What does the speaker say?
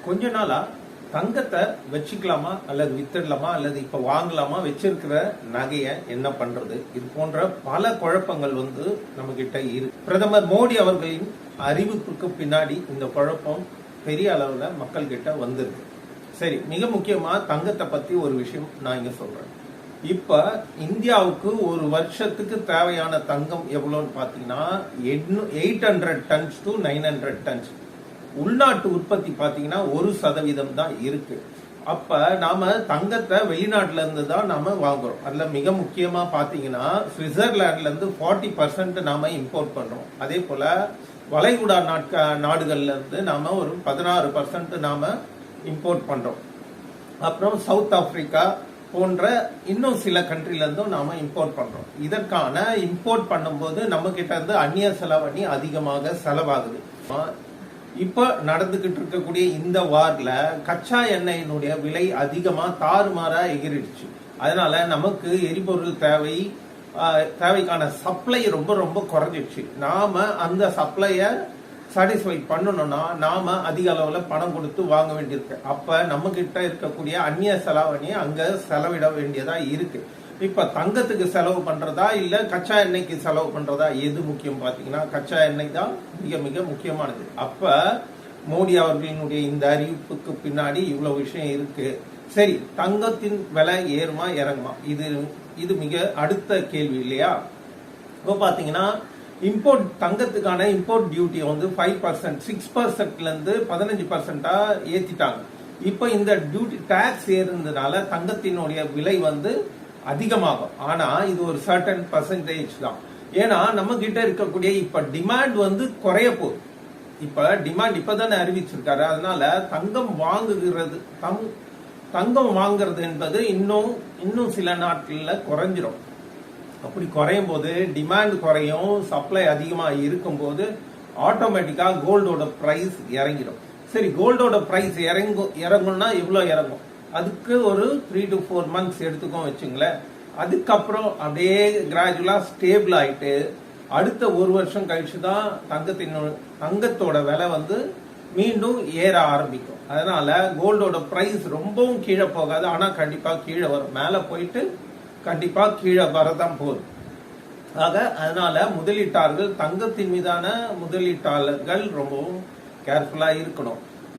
கொஞ்ச நாளா தங்கத்தை வச்சுக்கலாமா அல்லது வித்துடலாமா அல்லது இப்ப வாங்கலாமா, வச்சிருக்கிற நகைய என்ன பண்றது, இது போன்ற பல குழப்பங்கள் நம்ம கிட்ட இருக்கு. பிரதமர் மோடி அவர்களின் அறிவிப்புக்கு பின்னாடி இந்த குழப்பம் பெரிய அளவுல மக்கள் கிட்ட வந்திருக்கு. சரி, மிக முக்கியமா தங்கத்தை பத்தி ஒரு விஷயம் நான் இங்க சொல்றேன். இப்ப இந்தியாவுக்கு ஒரு வருஷத்துக்கு தேவையான தங்கம் எவ்வளவுன்னு பாத்தீங்கன்னா 800 டன்ஸ் டு 900 டன்ஸ். உள்நாட்டு உற்பத்தி பாத்தீங்கன்னா 1% தான் இருக்கு. அப்ப நாம தங்கத்தை வெளிநாட்டுல இருந்து தான் நாம வாங்குறோம். அதுல மிக முக்கியமா பாத்தீங்கன்னா சுவிட்சர்லாந்துல இருந்து 40% நாம இம்போர்ட் பண்றோம். அதே போல வளைகுடா நாடுகள்ல இருந்து நாம ஒரு 16% நாம இம்போர்ட் பண்றோம். அப்புறம் சவுத் ஆப்பிரிக்கா போன்ற இன்னும் சில கண்ட்ரில இருந்தும் நாம இம்போர்ட் பண்றோம். இதற்கான இம்போர்ட் பண்ணும்போது நம்ம கிட்ட இருந்து அந்நிய செலவணி அதிகமாக செலவாகுது. இப்ப நடந்துகிட்டு இருக்கக்கூடிய இந்த வார்ல கச்சா எண்ணெயினுடைய விலை அதிகமா தாறுமாறா எகிரிடுச்சு. அதனால நமக்கு எரிபொருள் தேவைக்கான சப்ளை ரொம்ப ரொம்ப குறைஞ்சிடுச்சு. நாம அந்த சப்ளைய சாட்டிஸ்ஃபை பண்ணணும்னா நாம அதிக அளவுல பணம் கொடுத்து வாங்க வேண்டியிருக்கு. அப்ப நம்ம கிட்ட இருக்கக்கூடிய அந்நிய செலவணி அங்க செலவிட வேண்டியதா இருக்கு. இப்ப தங்கத்துக்கு செலவு பண்றதா இல்ல கச்சா எண்ணெய்க்கு செலவு பண்றதா, எது முக்கியம் பாத்தீங்கன்னா கச்சா எண்ணெய் தான் மிக மிக முக்கியமானது. அப்ப மோடி அவர்களினுடைய இந்த அறிவிப்புக்கு பின்னாடி இவ்வளவு விஷயம் இருக்கு. சரி, தங்கத்தின் விலை ஏறுமா இறங்குமா, இது மிக அடுத்த கேள்வி இல்லையா? இப்போ பாத்தீங்கன்னா இம்போர்ட் தங்கத்துக்கான இம்போர்ட் டியூட்டி 5% 6%ல இருந்து 15% ஏத்திட்டாங்க. இப்ப இந்த டியூட்டி டாக்ஸ் ஏறுறதுனால தங்கத்தினுடைய விலை அதிகமாகும். ஆனா இது ஒரு சர்டன் பர்சன்டேஜ் தான். ஏன்னா நம்ம கிட்ட இருக்கக்கூடிய இப்ப டிமாண்ட் குறைய போகுது. இப்ப டிமாண்ட் இப்பதானே அறிவிச்சிருக்காரு. அதனால தங்கம் வாங்குறது என்பது இன்னும் சில நாட்கள்ல குறைஞ்சிரும். அப்படி குறையும் போது டிமாண்ட் குறையும், சப்ளை அதிகமா இருக்கும் போது ஆட்டோமேட்டிக்கா கோல்டோட பிரைஸ் இறங்கிடும். சரி, கோல்டோட பிரைஸ் இறங்கும்னா எவ்வளவு இறங்கும்? அதுக்கு ஒரு 3 to 4 months எடுத்துக்கோம் வச்சுங்களேன். அதுக்கப்புறம் அப்படியே கிராஜுவலா ஸ்டேபிள் ஆயிட்டு அடுத்த ஒரு வருஷம் கழிச்சுதான் தங்கத்தோட விலை மீண்டும் ஏற ஆரம்பிக்கும். அதனால கோல்டோட பிரைஸ் ரொம்பவும் கீழே போகாது, ஆனா கண்டிப்பா கீழே வரும். மேல போயிட்டு கண்டிப்பா கீழே வரதான் போகுது. அதனால தங்கத்தின் மீதான முதலீட்டாளர்கள் ரொம்பவும் கேர்ஃபுல்லா இருக்கணும்.